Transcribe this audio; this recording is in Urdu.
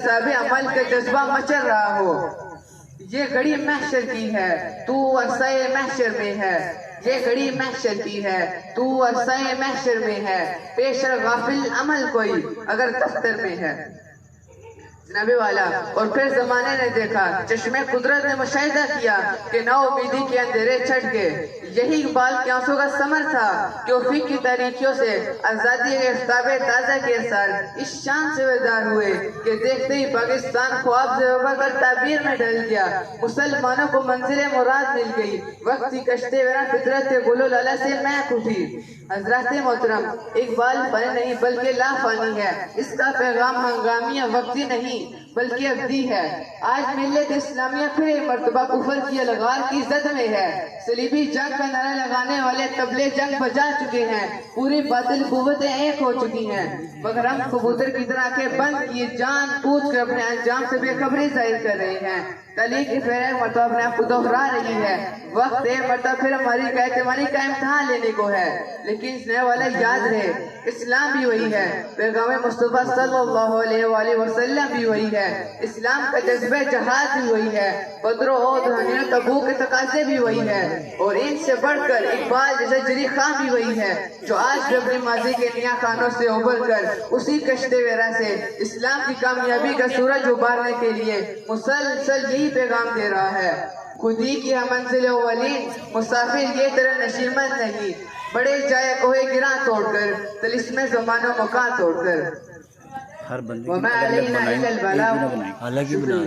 سابق عمل کا جذبہ مچل رہا ہو. یہ گھڑی محشر کی ہے تو عرصہ محشر میں ہے. یہ گھڑی محشر کی ہے تو عرصہ محشر میں ہے. پیشر غافل عمل کوئی اگر دفتر میں ہے. جناب والا اور پھر زمانے نے دیکھا, چشمے قدرت نے مشاہدہ کیا کہ نا امیدی کے اندھیرے چھٹ گئے. یہی اقبال کے آنسوں کا ثمر تھا کہ افق کی تاریکیوں سے آزادی کے افتاب تازہ کے اثار اس شان سے بیدار ہوئے کہ دیکھتے ہی پاکستان خواب سے ابھر کر تعبیر میں ڈھل گیا. مسلمانوں کو منزل مراد مل گئی. وقت کی کشتے ورا فطرت گل و لالا سے محک اٹھی. حضرات محترم, اقبال فن نہیں بلکہ لا فانی ہے. اس کا پیغام ہنگامیہ وقتی نہیں بلکہ ابدی ہے. آج ملت اسلامیہ پھر ایک مرتبہ کفر کی الغار کی زد میں ہے. صلیبی جنگ کا نعرہ لگانے والے طبلے جنگ بجا چکے ہیں. پوری باطل قوتیں ایک ہو چکی ہیں, مگر ہم کبوتر کی طرح کے بند کیے جان پوچھ کر اپنے انجام سے بے خبری ظاہر کر رہے ہیں. تاریخ پھر ایک مرتبہ اپنے آپ کو دوہرا رہی ہے. وقت ایک مرتبہ پھر ہماری اعتمادی کا امتحان لینے کو ہے. لیکن اس نئے والے یاد رہے, اسلام بھی وہی ہے, پیغام مصطفیٰ صلی اللہ علیہ وآلہ وسلم بھی وہی ہے, اسلام کا جذبہ جہاد بھی وہی ہے, بدر و احد حنین و تبوک کے تقاضے بھی وہی ہے, اور ان سے بڑھ کر اقبال جیسے جری خان بھی وہی ہے جو آج بھی اپنی ماضی کے نیا خانوں سے ابھر کر اسی کشتے ویرا سے اسلام کی کامیابی کا سورج ابھارنے کے لیے مسلسل یہی پیغام دے رہا ہے. خودی کی ہے منزل اولین, مسافر یہ طرح نشیمن نہیں, بڑے جائے کوہ گراں توڑ کر طلسم زمان و مکان توڑ کر. ہر بندے وما علینا الا البلاغ. الگ ہی بنا